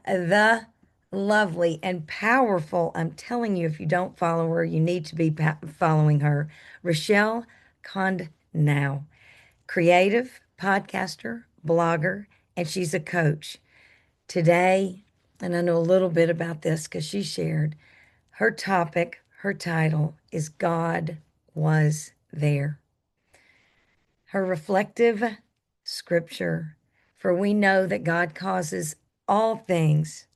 the lovely and powerful, I'm telling you, if you don't follow her, you need to be following her, Rechelle Conde-Nau, creative podcaster, blogger, and she's a coach. Today, and I know a little bit about this because she shared, her topic, her title is God Was There. Her reflective scripture, for we know that God causes all things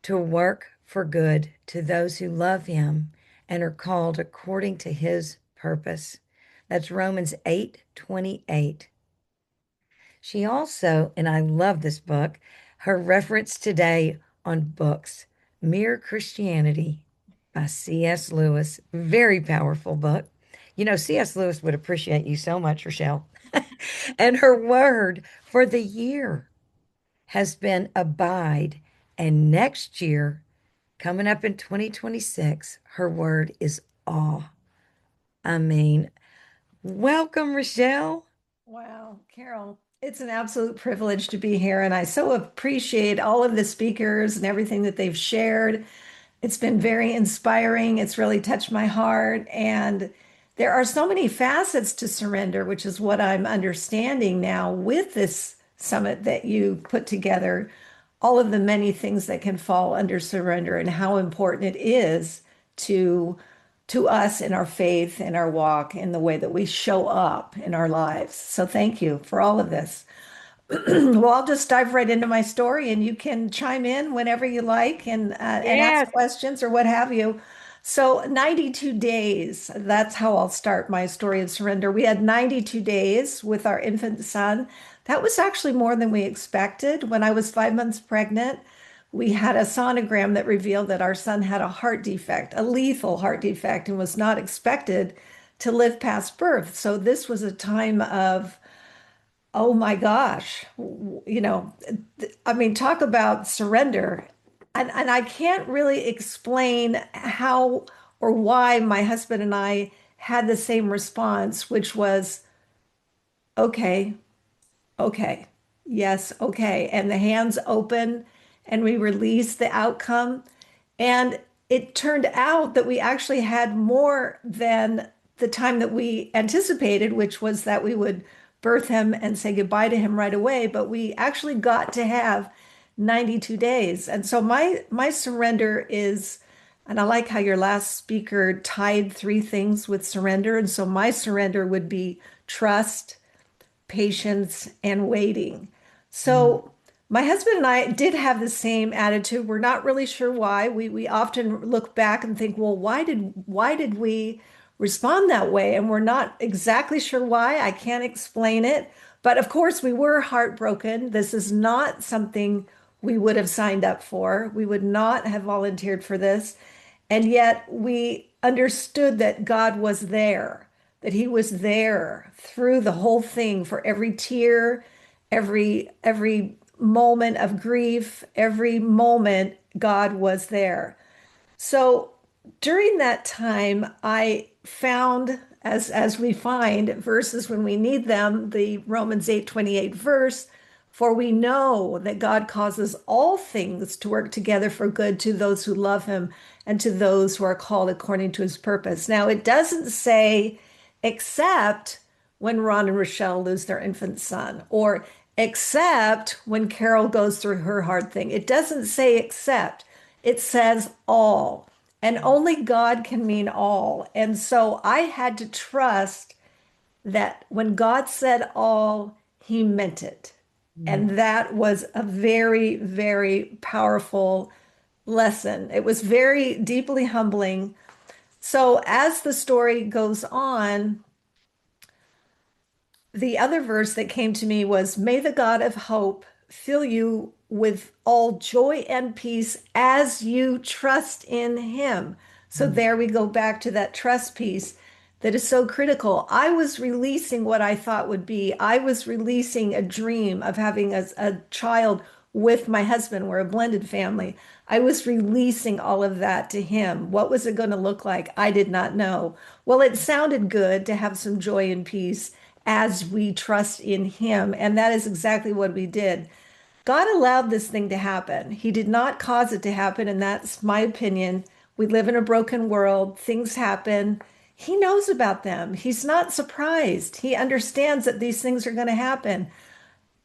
to work for good to those who love him and are called according to his purpose. That's Romans 8:28. She also, and I love this book, her reference today on books, Mere Christianity by C.S. Lewis. Very powerful book. You know, C.S. Lewis would appreciate you so much, Rochelle. And her word for the year has been abide. And next year, coming up in 2026, her word is awe. I mean, welcome, Rochelle. Wow, Carol, it's an absolute privilege to be here, and I so appreciate all of the speakers and everything that they've shared. It's been very inspiring. It's really touched my heart, and there are so many facets to surrender, which is what I'm understanding now with this summit that you put together, all of the many things that can fall under surrender and how important it is to to us in our faith, in our walk, in the way that we show up in our lives. So thank you for all of this. Well, I'll just dive right into my story and you can chime in whenever you like and ask Yes. questions or what have you. So 92 days, that's how I'll start my story of surrender. We had 92 days with our infant son. That was actually more than we expected. When I was 5 months pregnant, we had a sonogram that revealed that our son had a heart defect, a lethal heart defect, and was not expected to live past birth. So this was a time of, oh my gosh, I mean, talk about surrender. And I can't really explain how or why my husband and I had the same response, which was, okay, okay, yes, okay. And the hands open and we released the outcome. And it turned out that we actually had more than the time that we anticipated, which was that we would birth him and say goodbye to him right away. But we actually got to have 92 days. And so my surrender is, and I like how your last speaker tied three things with surrender. And so my surrender would be trust, patience, and waiting. Mm. So my husband and I did have the same attitude. We're not really sure why. We often look back and think, well, why did we respond that way? And we're not exactly sure why. I can't explain it. But of course, we were heartbroken. This is not something we would have signed up for. We would not have volunteered for this. And yet we understood that God was there, that He was there through the whole thing for every tear, every moment of grief, every moment God was there. So during that time, I found, as we find verses when we need them, the Romans 8:28 verse, for we know that God causes all things to work together for good to those who love him and to those who are called according to his purpose. Now, it doesn't say except when Ron and Rochelle lose their infant son, or except when Carol goes through her hard thing. It doesn't say except, it says all. And only God can mean all. And so I had to trust that when God said all, he meant it. Mm. And that was a very, very powerful lesson. It was very deeply humbling. So as the story goes on, the other verse that came to me was, may the God of hope fill you with all joy and peace as you trust in him. So Mm. there we go back to that trust piece that is so critical. I was releasing what I thought would be, I was releasing a dream of having a child with my husband. We're a blended family. I was releasing all of that to him. What was it going to look like? I did not know. Well, it sounded good to have some joy and peace as we trust in him. And that is exactly what we did. God allowed this thing to happen. He did not cause it to happen, and that's my opinion. We live in a broken world. Things happen. He knows about them. He's not surprised. He understands that these things are going to happen,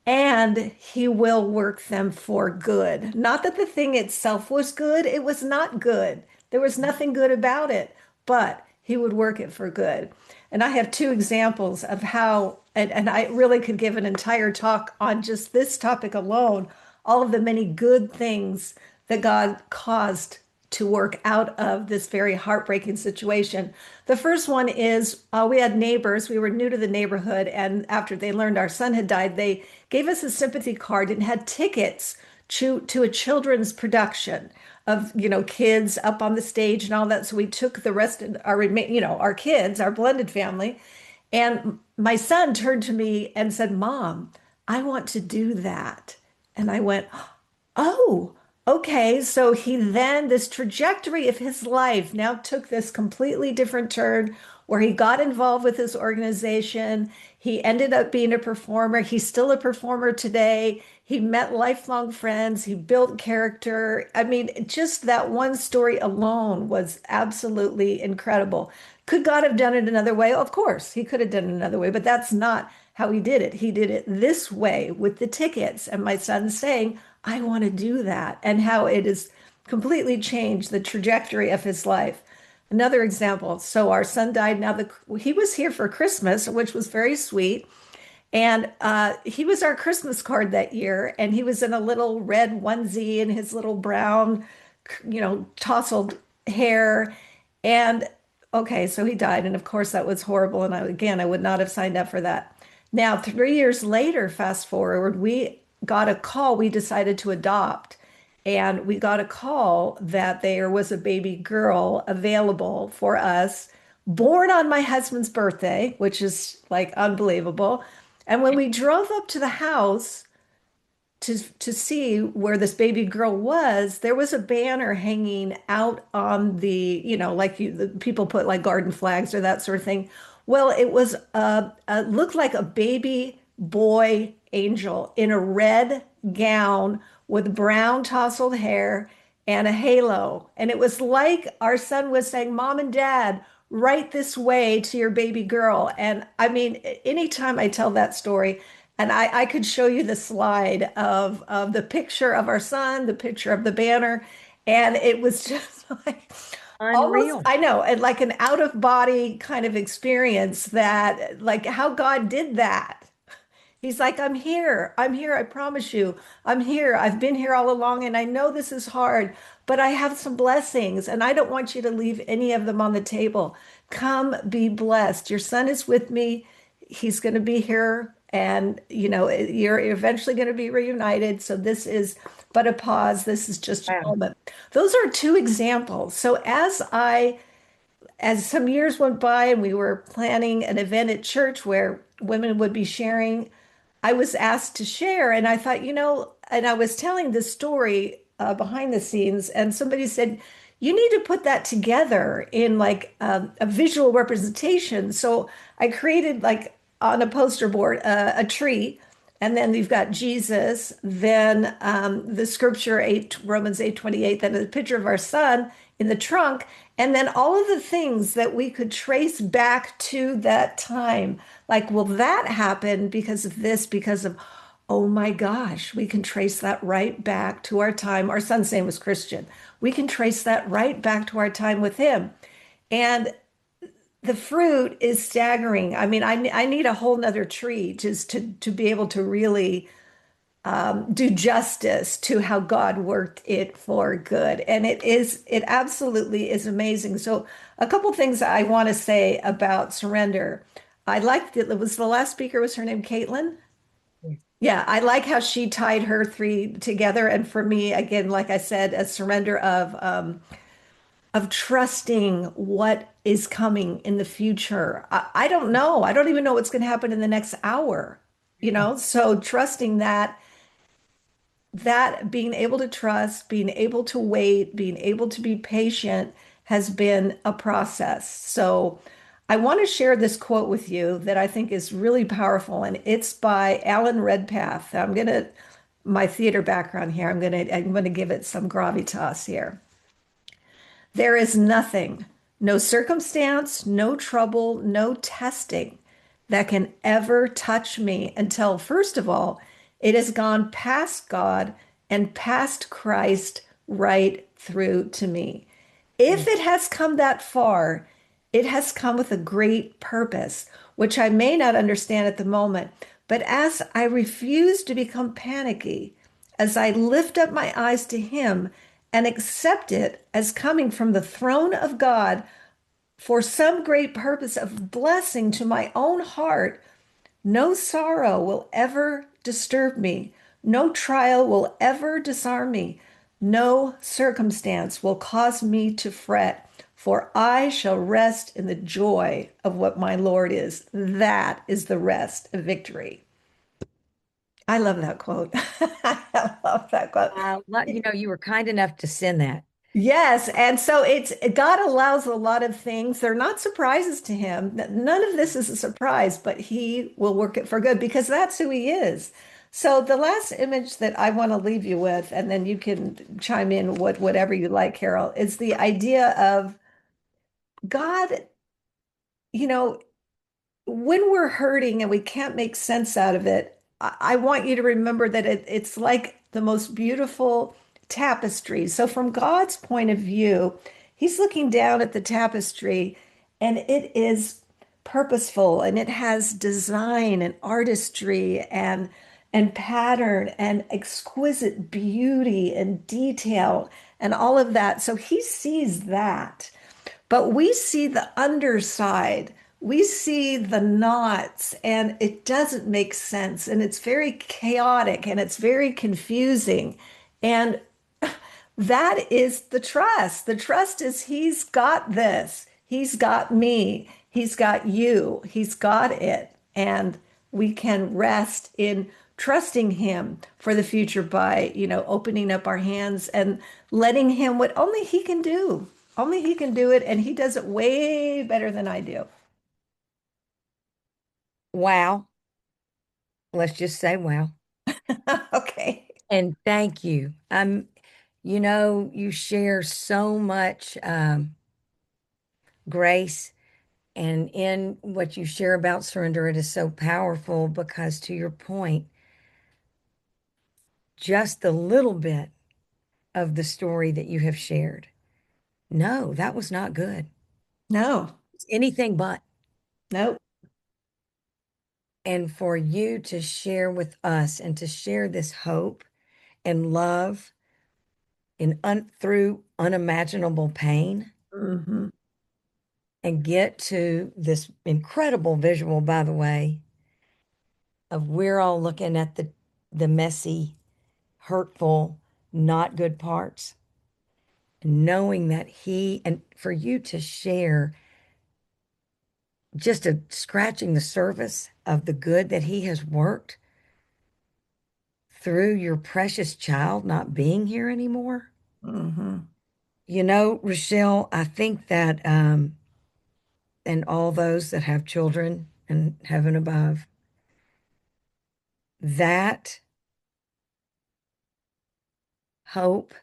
and he will work them for good. Not that the thing itself was good, it was not good. There was nothing good about it, but he would work it for good. And I have two examples of how, and I really could give an entire talk on just this topic alone, all of the many good things that God caused to work out of this very heartbreaking situation. The first one is we had neighbors. We were new to the neighborhood. And after they learned our son had died, they gave us a sympathy card and had tickets to a children's production of, kids up on the stage and all that. So we took the rest of our kids, our blended family. And my son turned to me and said, Mom, I want to do that. And I went, oh, okay. So this trajectory of his life now took this completely different turn where he got involved with his organization. He ended up being a performer. He's still a performer today. He met lifelong friends. He built character. I mean, just that one story alone was absolutely incredible. Could God have done it another way? Of course, he could have done it another way, but that's not how he did it. He did it this way with the tickets. And my son's saying, I want to do that, and how it has completely changed the trajectory of his life. Another example. So our son died. Now he was here for Christmas, which was very sweet. And he was our Christmas card that year. And he was in a little red onesie and his little brown, tousled hair. And okay, so he died. And of course, that was horrible. And I would not have signed up for that. Now, 3 years later, fast forward, we got a call. We decided to adopt. And we got a call that there was a baby girl available for us, born on my husband's birthday, which is like unbelievable. And when we drove up to the house to see where this baby girl was, there was a banner hanging out on the people put like garden flags or that sort of thing. Well, it was looked like a baby boy angel in a red gown with brown tousled hair and a halo. And it was like our son was saying, Mom and Dad, right this way to your baby girl. And I mean, anytime I tell that story, and I could show you the slide of the picture of our son, the picture of the banner, and it was just like almost, Unreal. I know, and like an out of body kind of experience that, like how God did that. He's like, I'm here. I'm here. I promise you. I'm here. I've been here all along, and I know this is hard, but I have some blessings, and I don't want you to leave any of them on the table. Come be blessed. Your son is with me. He's going to be here, and you're eventually going to be reunited. So this is but a pause. This is just a Wow. moment. Those are two examples. So as some years went by and we were planning an event at church where women would be sharing, I was asked to share. And I thought, and I was telling this story behind the scenes, and somebody said, you need to put that together in like a visual representation. So I created like on a poster board a tree. And then you've got Jesus, then the scripture 8, Romans 8:28, then a picture of our son in the trunk, and then all of the things that we could trace back to that time. Like, will that happen because of this? Because of, oh my gosh, we can trace that right back to our time. Our son's name was Christian. We can trace that right back to our time with him. And the fruit is staggering. I mean, I need a whole nother tree just to be able to really do justice to how God worked it for good. And it absolutely is amazing. So a couple things I want to say about surrender. I liked it. Was the last speaker, was her name Caitlin? Yes. Yeah, I like how she tied her three together. And for me, again, like I said, a surrender of trusting what is coming in the future. I don't know. I don't even know what's going to happen in the next hour, So trusting that being able to trust, being able to wait, being able to be patient has been a process. So I want to share this quote with you that I think is really powerful, and it's by Alan Redpath. I'm going to my theater background here. I'm gonna give it some gravitas here. There is nothing, no circumstance, no trouble, no testing that can ever touch me until, first of all, it has gone past God and past Christ right through to me. If it has come that far, it has come with a great purpose, which I may not understand at the moment. But as I refuse to become panicky, as I lift up my eyes to Him and accept it as coming from the throne of God for some great purpose of blessing to my own heart, no sorrow will ever disturb me. No trial will ever disarm me. No circumstance will cause me to fret, for I shall rest in the joy of what my Lord is. That is the rest of victory. I love that quote. I love that quote. You were kind enough to send that. Yes, and so it's God allows a lot of things. They're not surprises to him. None of this is a surprise, but he will work it for good because that's who he is. So the last image that I want to leave you with, and then you can chime in whatever you like, Carol, is the idea of God, you know, when we're hurting and we can't make sense out of it, I want you to remember that it's like the most beautiful tapestry. So, from God's point of view, He's looking down at the tapestry and it is purposeful and it has design and artistry and pattern and exquisite beauty and detail and all of that. So he sees that. But we see the underside. We see the knots, and it doesn't make sense. And it's very chaotic and it's very confusing. And that is the trust. The trust is He's got this, He's got me, He's got you, He's got it. And we can rest in trusting Him for the future by, opening up our hands and letting Him what only He can do. Only He can do it, and He does it way better than I do. Wow. Let's just say wow. Okay. And thank you. You share so much grace, and in what you share about surrender, it is so powerful because, to your point, just the little bit of the story that you have shared. No, that was not good. No, It's anything but. no. And for you to share with us and to share this hope and love through unimaginable pain Hmm. and get to this incredible visual, by the way, of we're all looking at the messy, hurtful, not good parts, knowing that and for you to share just scratching the surface of the good that he has worked through your precious child not being here anymore. Hmm. Rechelle, I think that, and all those that have children in heaven above, that hope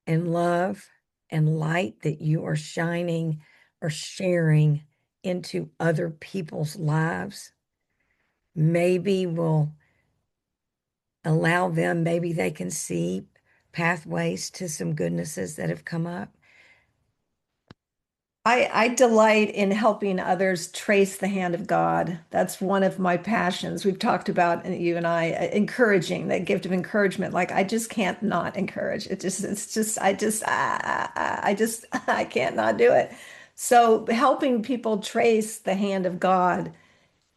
and love and light that you are shining or sharing into other people's lives maybe will allow them, maybe they can see pathways to some goodnesses that have come up. I delight in helping others trace the hand of God. That's one of my passions. We've talked about, and you and I, encouraging, that gift of encouragement. Like I just can't not encourage. It's just, I can't not do it. So helping people trace the hand of God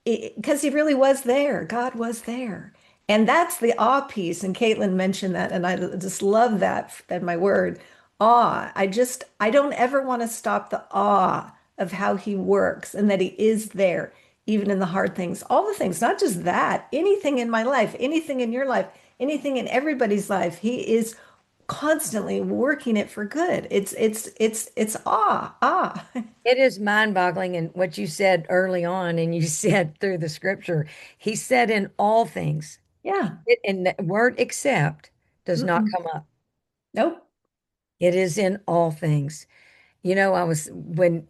because he really was there. God was there. And that's the awe piece. And Caitlin mentioned that. And I just love that my word, awe. I don't ever want to stop the awe of how he works and that he is there, even in the hard things, all the things, not just that, anything in my life, anything in your life, anything in everybody's life. He is constantly working it for good. It's awe. It is mind-boggling. And what you said early on, and you said through the scripture, he said in all things. Yeah. And the word accept does not Mm-mm. come up. Nope. It is in all things. When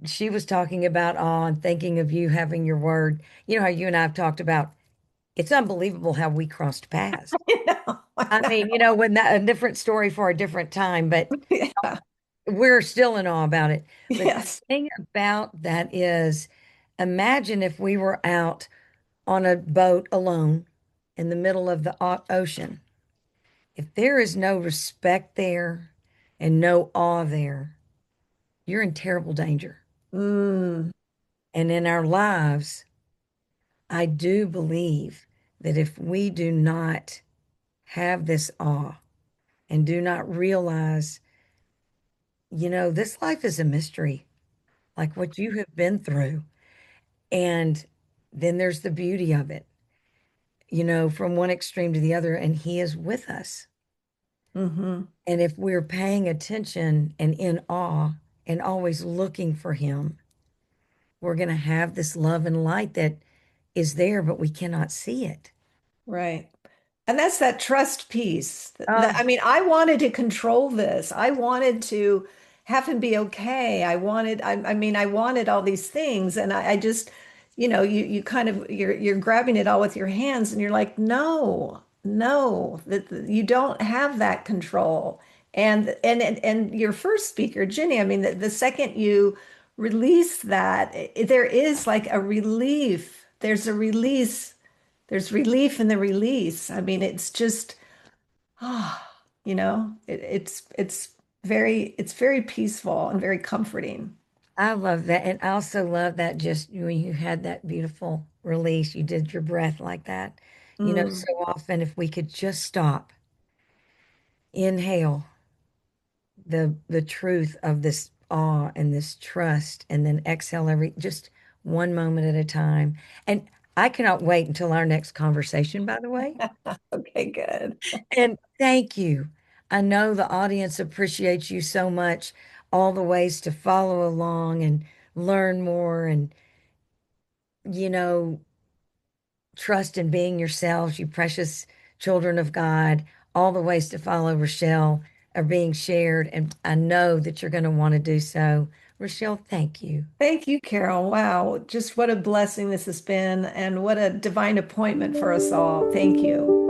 she was talking about awe and thinking of you having your word, how you and I have talked about it's unbelievable how we crossed paths. I know. I I know. mean, when that a different story for a different time, but Yeah. we're still in awe about it. But the Yes. thing about that is, imagine if we were out on a boat alone in the middle of the ocean. If there is no respect there and no awe there, you're in terrible danger. Mm, And in our lives, I do believe that if we do not have this awe and do not realize, this life is a mystery, like what you have been through. And then there's the beauty of it, from one extreme to the other, and He is with us. hmm. And if we're paying attention and in awe and always looking for Him, we're going to have this love and light that is there, but we cannot see it. Right. And that's that trust piece. Oh, I mean, I wanted to control this. I wanted to have him be okay. I mean, I wanted all these things. And I just, you kind of, you're grabbing it all with your hands and you're like, no, no, that you don't have that control. And your first speaker, Ginny, I mean, the second you release that, there is like a relief. There's a release, there's relief in the release. I mean, it's just, it's very peaceful and very comforting. I love that. And I also love that just when you had that beautiful release, you did your breath like that. Mm, So often if we could just stop, inhale the truth of this awe and this trust, and then exhale just one moment at a time. And I cannot wait until our next conversation, by the way. okay, good. And thank you. I know the audience appreciates you so much, all the ways to follow along and learn more and, you know, trust in being yourselves, you precious children of God. All the ways to follow Rechelle are being shared, and I know that you're going to want to do so. Rechelle, thank you. Thank you, Carol. Wow, just what a blessing this has been and what a divine appointment for us all. Thank you.